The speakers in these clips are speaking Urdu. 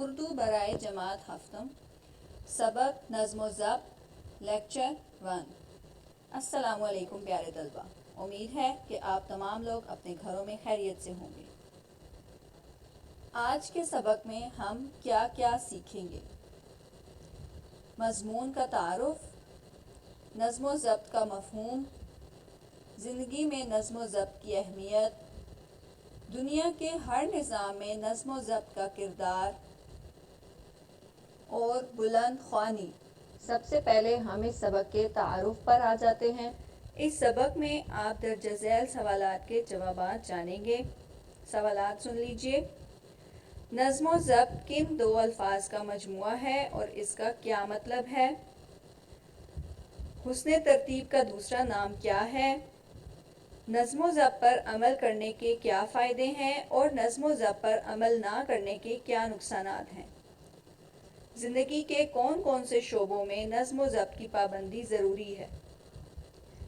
اردو برائے جماعت ہفتم سبق نظم و ضبط لیکچر 1۔ السلام علیکم پیارے طلبہ، امید ہے کہ آپ تمام لوگ اپنے گھروں میں خیریت سے ہوں گے۔ آج کے سبق میں ہم کیا کیا سیکھیں گے؟ مضمون کا تعارف، نظم و ضبط کا مفہوم، زندگی میں نظم و ضبط کی اہمیت، دنیا کے ہر نظام میں نظم و ضبط کا کردار اور بلند خوانی۔ سب سے پہلے ہم اس سبق کے تعارف پر آ جاتے ہیں۔ اس سبق میں آپ درجہ ذیل سوالات کے جوابات جانیں گے۔ سوالات سن لیجئے۔ نظم و ضبط کن دو الفاظ کا مجموعہ ہے اور اس کا کیا مطلب ہے؟ حسن ترتیب کا دوسرا نام کیا ہے؟ نظم و ضبط پر عمل کرنے کے کیا فائدے ہیں اور نظم و ضبط پر عمل نہ کرنے کے کیا نقصانات ہیں؟ زندگی کے کون کون سے شعبوں میں نظم و ضبط کی پابندی ضروری ہے؟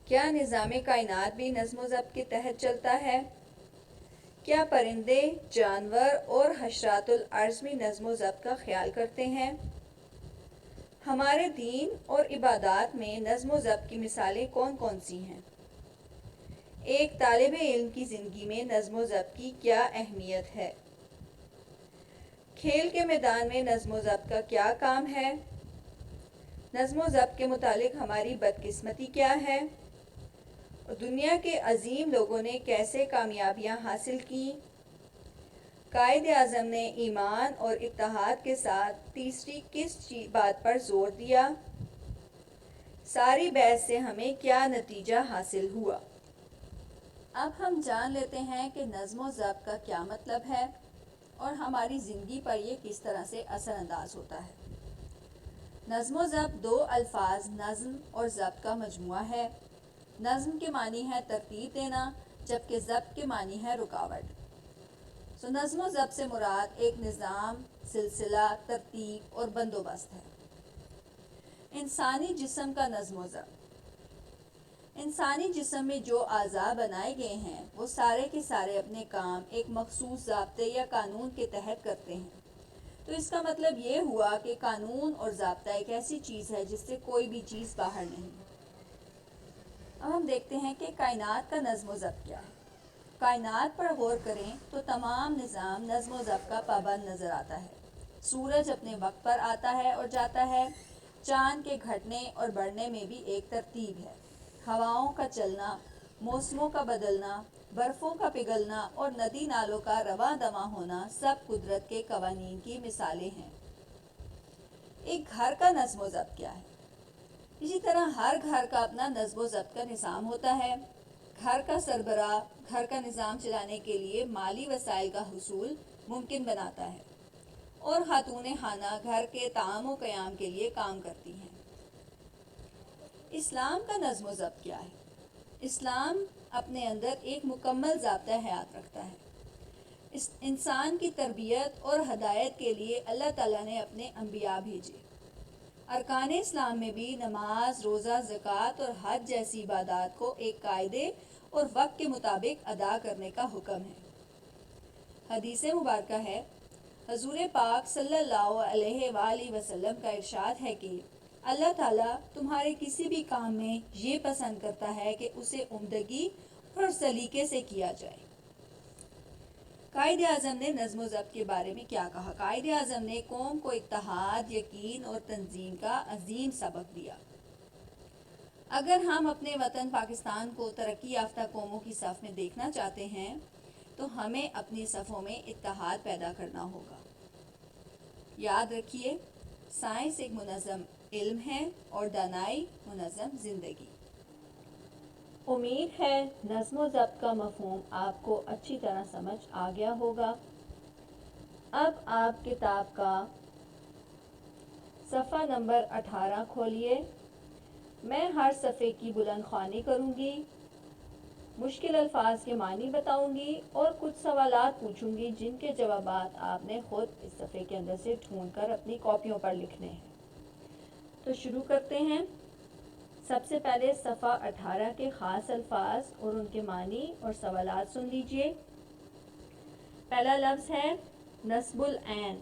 کیا نظام کائنات بھی نظم و ضبط کے تحت چلتا ہے؟ کیا پرندے، جانور اور حشرات الارض بھی نظم و ضبط کا خیال کرتے ہیں؟ ہمارے دین اور عبادات میں نظم و ضبط کی مثالیں کون کون سی ہیں؟ ایک طالب علم کی زندگی میں نظم و ضبط کی کیا اہمیت ہے؟ کھیل کے میدان میں نظم و ضبط کا کیا کام ہے؟ نظم و ضبط کے متعلق ہماری بدقسمتی کیا ہے؟ دنیا کے عظیم لوگوں نے کیسے کامیابیاں حاصل کی؟ قائد اعظم نے ایمان اور اتحاد کے ساتھ تیسری کس بات پر زور دیا؟ ساری بحث سے ہمیں کیا نتیجہ حاصل ہوا؟ اب ہم جان لیتے ہیں کہ نظم و ضبط کا کیا مطلب ہے اور ہماری زندگی پر یہ کس طرح سے اثر انداز ہوتا ہے۔ نظم و ضبط دو الفاظ نظم اور ضبط کا مجموعہ ہے۔ نظم کے معنی ہے ترتیب دینا، جبکہ ضبط کے معنی ہے رکاوٹ۔ نظم و ضبط سے مراد ایک نظام، سلسلہ، ترتیب اور بندوبست ہے۔ انسانی جسم کا نظم و ضبط۔ انسانی جسم میں جو اعضاء بنائے گئے ہیں وہ سارے کے سارے اپنے کام ایک مخصوص ضابطے یا قانون کے تحت کرتے ہیں۔ تو اس کا مطلب یہ ہوا کہ قانون اور ضابطہ ایک ایسی چیز ہے جس سے کوئی بھی چیز باہر نہیں۔ اب ہم دیکھتے ہیں کہ کائنات کا نظم و ضبط کیا ہے۔ کائنات پر غور کریں تو تمام نظام نظم و ضبط کا پابند نظر آتا ہے۔ سورج اپنے وقت پر آتا ہے اور جاتا ہے۔ چاند کے گھٹنے اور بڑھنے میں بھی ایک ترتیب ہے۔ ہواؤں کا چلنا، موسموں کا بدلنا، برفوں کا پگھلنا اور ندی نالوں کا رواں دواں ہونا سب قدرت کے قوانین کی مثالیں ہیں۔ ایک گھر کا نظم و ضبط کیا ہے؟ اسی طرح ہر گھر کا اپنا نظم و ضبط کا نظام ہوتا ہے۔ گھر کا سربراہ گھر کا نظام چلانے کے لیے مالی وسائل کا حصول ممکن بناتا ہے اور خاتون خانہ گھر کے طعام و قیام کے لیے کام کرتی ہیں۔ اسلام کا نظم و ضبط کیا ہے؟ اسلام اپنے اندر ایک مکمل ضابطہ حیات رکھتا ہے۔ انسان کی تربیت اور ہدایت کے لیے اللہ تعالیٰ نے اپنے انبیاء بھیجے۔ ارکان اسلام میں بھی نماز، روزہ، زکوٰۃ اور حج جیسی عبادات کو ایک قاعدے اور وقت کے مطابق ادا کرنے کا حکم ہے۔ حدیث مبارکہ ہے، حضور پاک صلی اللہ علیہ وآلہ وسلم کا ارشاد ہے کہ اللہ تعالیٰ تمہارے کسی بھی کام میں یہ پسند کرتا ہے کہ اسے عمدگی اور سلیقے سے کیا جائے۔ قائد اعظم نے نظم و ضبط کے بارے میں کیا کہا؟ قائد اعظم نے قوم کو اتحاد، یقین اور تنظیم کا عظیم سبق دیا۔ اگر ہم اپنے وطن پاکستان کو ترقی یافتہ قوموں کی صف میں دیکھنا چاہتے ہیں تو ہمیں اپنی صفوں میں اتحاد پیدا کرنا ہوگا۔ یاد رکھیے، سائنس ایک منظم علم ہے اور دانائی منظم زندگی۔ امید ہے نظم و ضبط کا مفہوم آپ کو اچھی طرح سمجھ آ گیا ہوگا۔ اب آپ کتاب کا صفحہ نمبر 18 کھولیے۔ میں ہر صفحے کی بلند خوانی کروں گی، مشکل الفاظ کے معنی بتاؤں گی اور کچھ سوالات پوچھوں گی جن کے جوابات آپ نے خود اس صفحے کے اندر سے ڈھونڈ کر اپنی کاپیوں پر لکھنے ہیں۔ تو شروع کرتے ہیں۔ سب سے پہلے صفحہ 18 کے خاص الفاظ اور ان کے معنی اور سوالات سن لیجئے۔ پہلا لفظ ہے نصب العین۔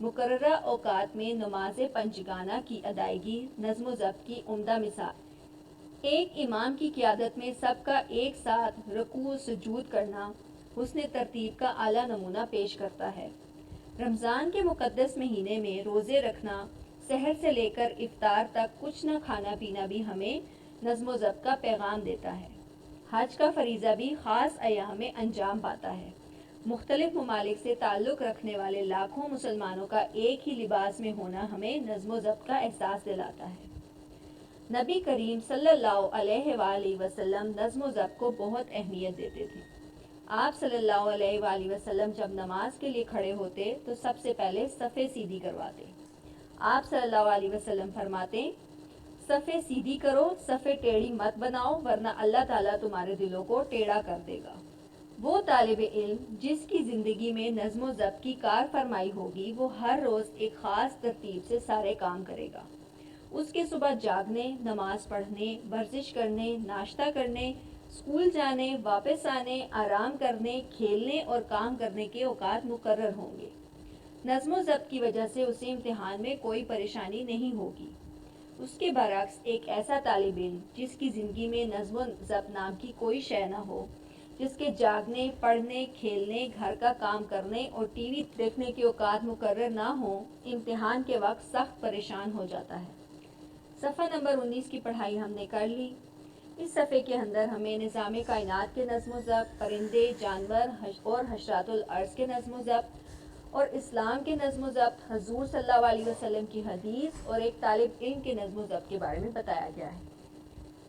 مقررہ اوقات میں نماز پنجگانہ کی ادائیگی نظم و ضبط کی عمدہ مثال۔ ایک امام کی قیادت میں سب کا ایک ساتھ رکوع و سجود کرنا حسن ترتیب کا اعلیٰ نمونہ پیش کرتا ہے۔ رمضان کے مقدس مہینے میں روزے رکھنا، سحر سے لے کر افطار تک کچھ نہ کھانا پینا بھی ہمیں نظم و ضبط کا پیغام دیتا ہے۔ حج کا فریضہ بھی خاص ایام میں انجام پاتا ہے۔ مختلف ممالک سے تعلق رکھنے والے لاکھوں مسلمانوں کا ایک ہی لباس میں ہونا ہمیں نظم و ضبط کا احساس دلاتا ہے۔ نبی کریم صلی اللہ علیہ وآلہ وسلم نظم و ضبط کو بہت اہمیت دیتے تھے۔ آپ صلی اللہ علیہ وآلہ وسلم جب نماز کے لیے کھڑے ہوتے تو سب سے پہلے صفیں سیدھی کرواتے۔ آپ صلی اللہ علیہ وسلم فرماتے، صفیں سیدھی کرو، صفیں ٹیڑھی مت بناؤ ورنہ اللہ تعالیٰ تمہارے دلوں کو ٹیڑھا کر دے گا۔ وہ طالب علم جس کی زندگی میں نظم و ضبط کی کار فرمائی ہوگی وہ ہر روز ایک خاص ترتیب سے سارے کام کرے گا۔ اس کے صبح جاگنے، نماز پڑھنے، ورزش کرنے، ناشتہ کرنے، اسکول جانے، واپس آنے، آرام کرنے، کھیلنے اور کام کرنے کے اوقات مقرر ہوں گے۔ نظم و ضبط کی وجہ سے اسے امتحان میں کوئی پریشانی نہیں ہوگی۔ اس کے برعکس ایک ایسا طالب علم جس کی زندگی میں نظم و ضبط نام کی کوئی شے نہ ہو، جس کے جاگنے، پڑھنے، کھیلنے، گھر کا کام کرنے اور ٹی وی دیکھنے کے اوقات مقرر نہ ہوں، امتحان کے وقت سخت پریشان ہو جاتا ہے۔ صفحہ نمبر 19 کی پڑھائی ہم نے کر لی۔ اس صفحے کے اندر ہمیں نظام کائنات کے نظم و ضبط، پرندے، جانور اور حشرات الارض کے نظم و ضبط اور اسلام کے نظم و ضبط، حضور صلی اللہ علیہ وسلم کی حدیث اور ایک طالب علم کے نظم و ضبط کے بارے میں بتایا گیا ہے۔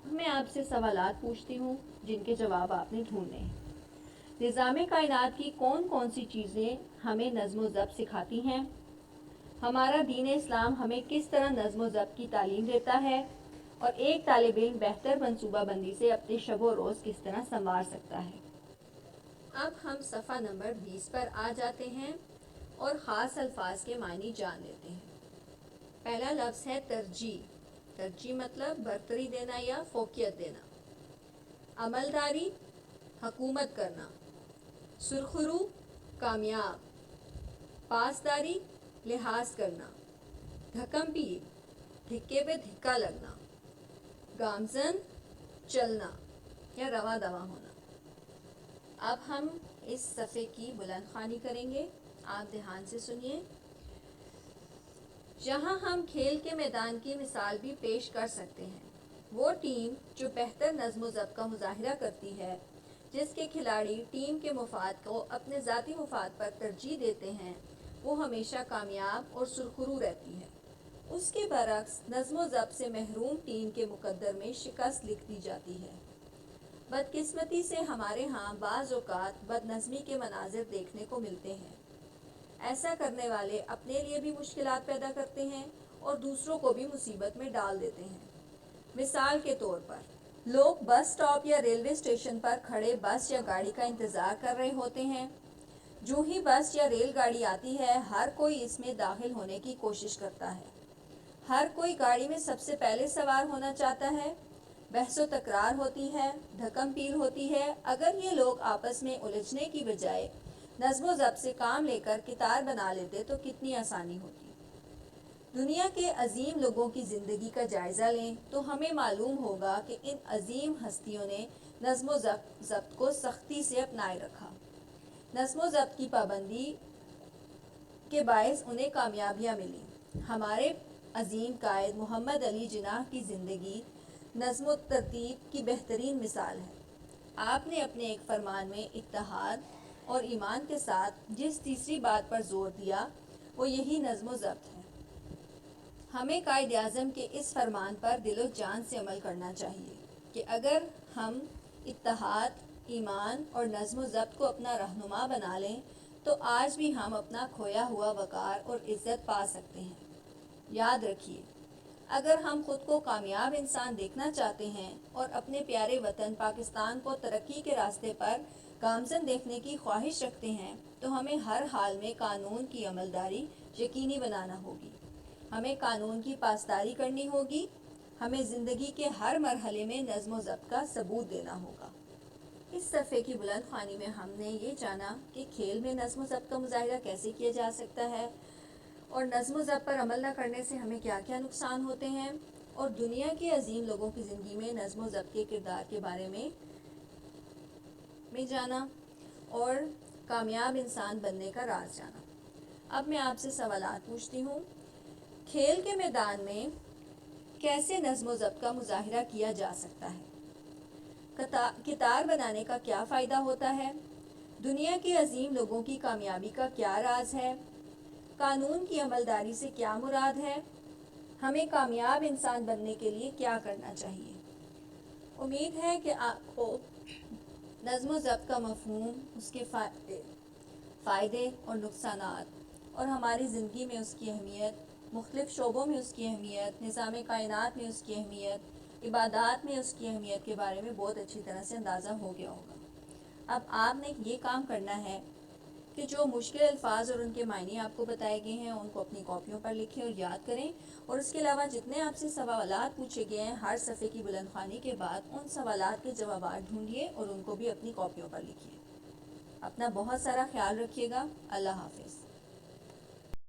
میں آپ سے سوالات پوچھتی ہوں جن کے جواب آپ نے ڈھونڈنے ہیں۔ نظام کائنات کی کون کون سی چیزیں ہمیں نظم و ضبط سکھاتی ہیں؟ ہمارا دین اسلام ہمیں کس طرح نظم و ضبط کی تعلیم دیتا ہے؟ اور ایک طالب علم بہتر منصوبہ بندی سے اپنے شب و روز کس طرح سنوار سکتا ہے؟ اب ہم صفحہ نمبر 20 پر آ جاتے ہیں اور خاص الفاظ کے معنی جان لیتے ہیں۔ پہلا لفظ ہے ترجیح۔ ترجیح مطلب برتری دینا یا فوقیت دینا۔ عملداری، حکومت کرنا۔ سرخرو، کامیاب۔ پاسداری، لحاظ کرنا۔ دھکم پیر، دھکے پہ دھکا لگنا۔ گامزن، چلنا یا رواں دواں ہونا۔ اب ہم اس صفحے کی بلند خوانی کریں گے، آپ دھیان سے سنیے۔ یہاں ہم کھیل کے میدان کی مثال بھی پیش کر سکتے ہیں۔ وہ ٹیم جو بہتر نظم و ضبط کا مظاہرہ کرتی ہے، جس کے کھلاڑی ٹیم کے مفاد کو اپنے ذاتی مفاد پر ترجیح دیتے ہیں، وہ ہمیشہ کامیاب اور سرخرو رہتی ہے۔ اس کے برعکس نظم و ضبط سے محروم ٹیم کے مقدر میں شکست لکھ دی جاتی ہے۔ بدقسمتی سے ہمارے ہاں بعض اوقات بد نظمی کے مناظر دیکھنے کو ملتے ہیں۔ ایسا کرنے والے اپنے لیے بھی مشکلات پیدا کرتے ہیں اور دوسروں کو بھی مصیبت میں ڈال دیتے ہیں۔ مثال کے طور پر لوگ بس سٹاپ یا ریلوے اسٹیشن پر کھڑے بس یا گاڑی کا انتظار کر رہے ہوتے ہیں۔ جو ہی بس یا ریل گاڑی آتی ہے، ہر کوئی اس میں داخل ہونے کی کوشش کرتا ہے۔ ہر کوئی گاڑی میں سب سے پہلے سوار ہونا چاہتا ہے۔ بحث و تکرار ہوتی ہے، دھکم پیر ہوتی ہے۔ اگر یہ لوگ آپس میں الجھنے کی بجائے نظم و ضبط سے کام لے کر قطار بنا لیتے تو کتنی آسانی ہوتی۔ دنیا کے عظیم لوگوں کی زندگی کا جائزہ لیں تو ہمیں معلوم ہوگا کہ ان عظیم ہستیوں نے نظم و ضبط کو سختی سے اپنائے رکھا۔ نظم و ضبط کی پابندی کے باعث انہیں کامیابیاں ملیں۔ ہمارے عظیم قائد محمد علی جناح کی زندگی نظم و ترتیب کی بہترین مثال ہے۔ آپ نے اپنے ایک فرمان میں اتحاد اور ایمان کے ساتھ جس تیسری بات پر زور دیا وہ یہی نظم و ضبط ہے۔ ہمیں قائد اعظم کے اس فرمان پر دل و جان سے عمل کرنا چاہیے کہ اگر ہم اتحاد، ایمان اور نظم و ضبط کو اپنا رہنما بنا لیں تو آج بھی ہم اپنا کھویا ہوا وقار اور عزت پا سکتے ہیں۔ یاد رکھیے، اگر ہم خود کو کامیاب انسان دیکھنا چاہتے ہیں اور اپنے پیارے وطن پاکستان کو ترقی کے راستے پر گامزن دیکھنے کی خواہش رکھتے ہیں تو ہمیں ہر حال میں قانون کی عملداری یقینی بنانا ہوگی۔ ہمیں قانون کی پاسداری کرنی ہوگی۔ ہمیں زندگی کے ہر مرحلے میں نظم و ضبط کا ثبوت دینا ہوگا۔ اس صفحے کی بلند خوانی میں ہم نے یہ جانا کہ کھیل میں نظم و ضبط کا مظاہرہ کیسے کیا جا سکتا ہے، اور نظم و ضبط پر عمل نہ کرنے سے ہمیں کیا کیا نقصان ہوتے ہیں، اور دنیا کے عظیم لوگوں کی زندگی میں نظم و ضبط کے کردار کے بارے میں جانا، اور کامیاب انسان بننے کا راز جانا۔ اب میں آپ سے سوالات پوچھتی ہوں۔ کھیل کے میدان میں کیسے نظم و ضبط کا مظاہرہ کیا جا سکتا ہے؟ کتار بنانے کا کیا فائدہ ہوتا ہے؟ دنیا کے عظیم لوگوں کی کامیابی کا کیا راز ہے؟ قانون کی عملداری سے کیا مراد ہے؟ ہمیں کامیاب انسان بننے کے لیے کیا کرنا چاہیے؟ امید ہے کہ آپ کو نظم و ضبط کا مفہوم، اس کے فائدے اور نقصانات، اور ہماری زندگی میں اس کی اہمیت، مختلف شعبوں میں اس کی اہمیت، نظام کائنات میں اس کی اہمیت، عبادات میں اس کی اہمیت کے بارے میں بہت اچھی طرح سے اندازہ ہو گیا ہوگا۔ اب آپ نے یہ کام کرنا ہے کہ جو مشکل الفاظ اور ان کے معنی آپ کو بتائے گئے ہیں ان کو اپنی کاپیوں پر لکھیں اور یاد کریں، اور اس کے علاوہ جتنے آپ سے سوالات پوچھے گئے ہیں ہر صفحے کی بلند خوانی کے بعد ان سوالات کے جوابات ڈھونڈیے اور ان کو بھی اپنی کاپیوں پر لکھیے۔ اپنا بہت سارا خیال رکھیے گا۔ اللہ حافظ۔